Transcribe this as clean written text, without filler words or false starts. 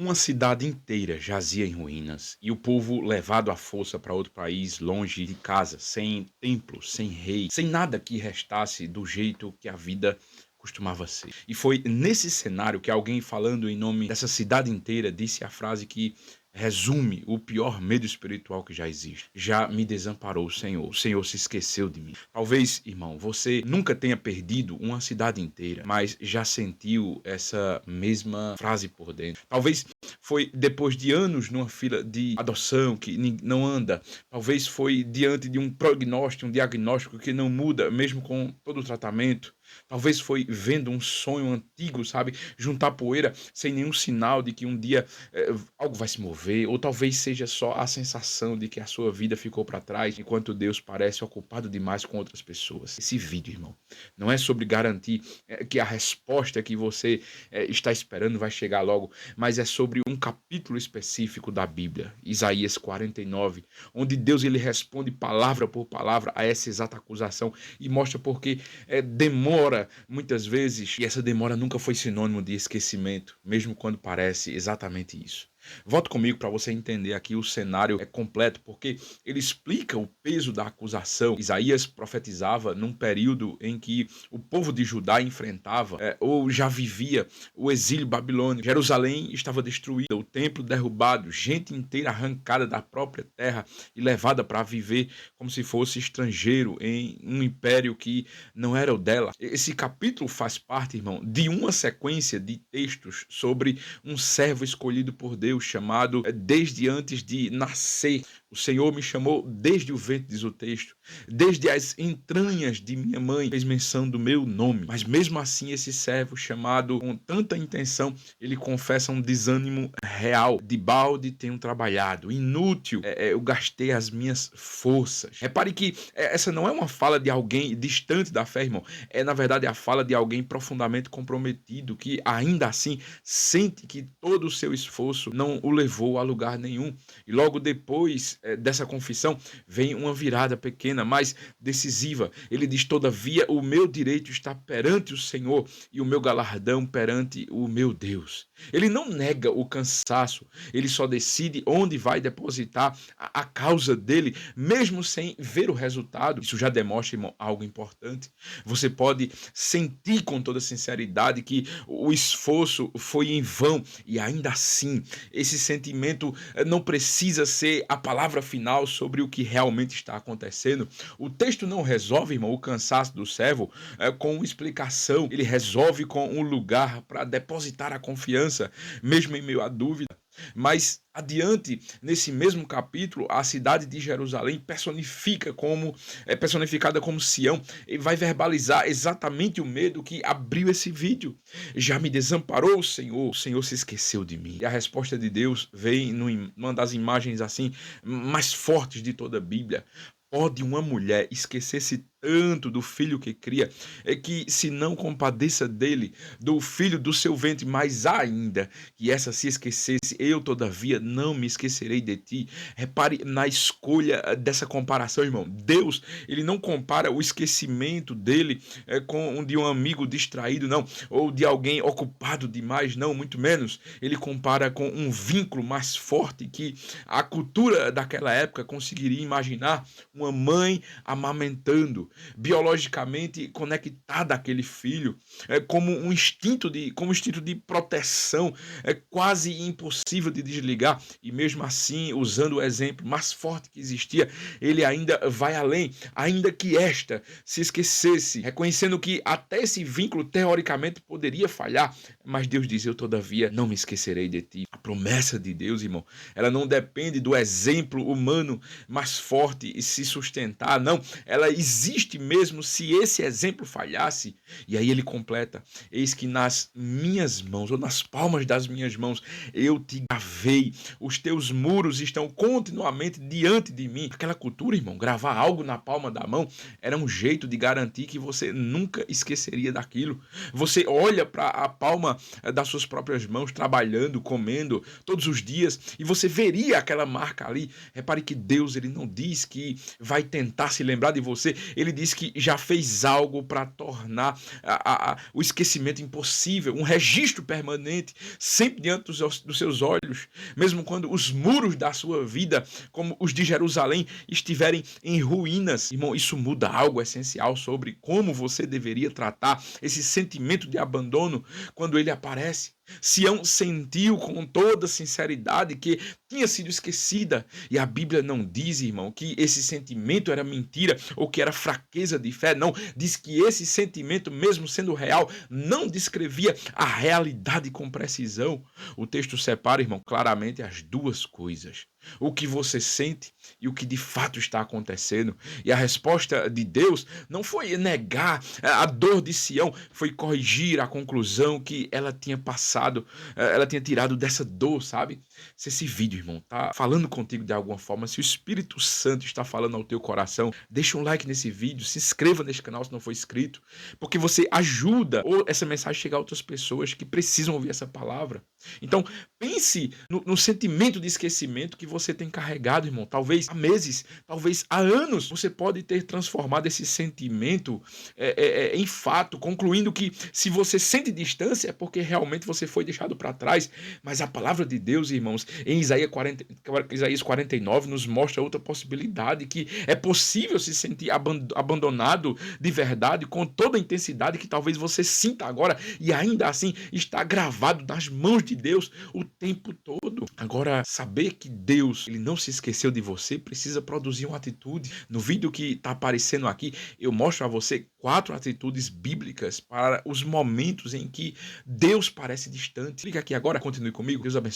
Uma cidade inteira jazia em ruínas e o povo levado à força para outro país, longe de casa, sem templo, sem rei, sem nada que restasse do jeito que a vida costumava ser. E foi nesse cenário que alguém falando em nome dessa cidade inteira disse a frase que resume o pior medo espiritual que já existe. Já me desamparou o Senhor se esqueceu de mim. Talvez, irmão, você nunca tenha perdido uma cidade inteira, mas já sentiu essa mesma frase por dentro. Talvez foi depois de anos numa fila de adoção que não anda. Talvez foi diante de um prognóstico, um diagnóstico que não muda, mesmo com todo o tratamento. Talvez foi vendo um sonho antigo, sabe, juntar poeira sem nenhum sinal de que um dia algo vai se mover, ou talvez seja só a sensação de que a sua vida ficou para trás, enquanto Deus parece ocupado demais com outras pessoas. Esse vídeo, irmão, não é sobre garantir que a resposta que você está esperando vai chegar logo, mas é sobre um capítulo específico da Bíblia, Isaías 49, onde Deus ele responde palavra por palavra a essa exata acusação e mostra porque demora muitas vezes, e essa demora nunca foi sinônimo de esquecimento, mesmo quando parece exatamente isso. Volte comigo para você entender aqui o cenário completo, porque ele explica o peso da acusação. Isaías profetizava num período em que o povo de Judá enfrentava ou já vivia o exílio babilônico. Jerusalém estava destruída, o templo derrubado, gente inteira arrancada da própria terra e levada para viver como se fosse estrangeiro em um império que não era o dela. Esse capítulo faz parte, irmão, de uma sequência de textos sobre um servo escolhido por Deus, chamado desde antes de nascer. O Senhor me chamou desde o ventre, diz o texto, desde as entranhas de minha mãe, fez menção do meu nome. Mas mesmo assim, esse servo, chamado com tanta intenção, ele confessa um desânimo real. De balde tenho trabalhado, inútil, eu gastei as minhas forças. Repare que essa não é uma fala de alguém distante da fé, irmão. É, na verdade, a fala de alguém profundamente comprometido, que ainda assim sente que todo o seu esforço não o levou a lugar nenhum. E logo depois dessa confissão vem uma virada pequena, mas decisiva. Ele diz: todavia, o meu direito está perante o Senhor e o meu galardão perante o meu Deus. Ele não nega o cansaço, ele só decide onde vai depositar a causa dele, mesmo sem ver o resultado. Isso já demonstra, irmão, algo importante. Você pode sentir com toda sinceridade que o esforço foi em vão, e ainda assim, esse sentimento não precisa ser a palavra final sobre o que realmente está acontecendo. O texto não resolve, irmão, o cansaço do servo com explicação, ele resolve com um lugar para depositar a confiança, mesmo em meio à dúvida. Mas adiante, nesse mesmo capítulo, a cidade de Jerusalém é personificada como Sião, e vai verbalizar exatamente o medo que abriu esse vídeo. Já me desamparou o Senhor se esqueceu de mim. E a resposta de Deus vem numa das imagens assim mais fortes de toda a Bíblia. Pode uma mulher esquecer-se tanto do filho que cria, é que se não compadeça dele, do filho do seu ventre, mais ainda que essa se esquecesse, eu todavia não me esquecerei de ti. Repare na escolha dessa comparação, irmão. Deus, ele não compara o esquecimento dele com o de um amigo distraído, não, ou de alguém ocupado demais, não, muito menos. Ele compara com um vínculo mais forte que a cultura daquela época conseguiria imaginar: uma mãe amamentando, biologicamente conectada àquele filho, como um instinto de proteção, quase impossível de desligar. E mesmo assim, usando o exemplo mais forte que existia, ele ainda vai além, ainda que esta se esquecesse, reconhecendo que até esse vínculo teoricamente poderia falhar, mas Deus diz: eu todavia não me esquecerei de ti. A promessa de Deus, irmão, ela não depende do exemplo humano mais forte e se sustentar, não, ela existe mesmo se esse exemplo falhasse. E aí ele completa: eis que nas minhas mãos, ou nas palmas das minhas mãos, eu te gravei, os teus muros estão continuamente diante de mim. Aquela cultura, irmão, gravar algo na palma da mão era um jeito de garantir que você nunca esqueceria daquilo. Você olha para a palma das suas próprias mãos, trabalhando, comendo, todos os dias, e você veria aquela marca ali. Repare que Deus, ele não diz que vai tentar se lembrar de você, ele ele diz que já fez algo para tornar o esquecimento impossível, um registro permanente, sempre diante dos seus olhos, mesmo quando os muros da sua vida, como os de Jerusalém, estiverem em ruínas. Irmão, isso muda algo essencial sobre como você deveria tratar esse sentimento de abandono quando ele aparece. Sião sentiu com toda sinceridade que tinha sido esquecida. E a Bíblia não diz, irmão, que esse sentimento era mentira ou que era fraqueza de fé. Não, diz que esse sentimento, mesmo sendo real, não descrevia a realidade com precisão. O texto separa, irmão, claramente as duas coisas. O que você sente e o que de fato está acontecendo. E a resposta de Deus não foi negar a dor de Sião, foi corrigir a conclusão que ela tinha passado, ela tinha tirado dessa dor, sabe? Se esse vídeo, irmão, tá falando contigo de alguma forma, se o Espírito Santo está falando ao teu coração, deixa um like nesse vídeo, se inscreva nesse canal se não for inscrito, porque você ajuda ou essa mensagem chegar a outras pessoas que precisam ouvir essa palavra. Então, pense no sentimento de esquecimento que você tem carregado, irmão. Talvez há meses, talvez há anos, você pode ter transformado esse sentimento em fato, concluindo que se você sente distância é porque realmente você foi deixado para trás. Mas a palavra de Deus, irmãos, em Isaías 49, nos mostra outra possibilidade, que é possível se sentir abandonado de verdade, com toda a intensidade que talvez você sinta agora, e ainda assim está gravado nas mãos de Deus o tempo todo. Agora, saber que Deus, ele não se esqueceu de você, precisa produzir uma atitude. No vídeo que está aparecendo aqui, eu mostro a você 4 atitudes bíblicas para os momentos em que Deus parece distante. Clica aqui agora, continue comigo, Deus abençoe.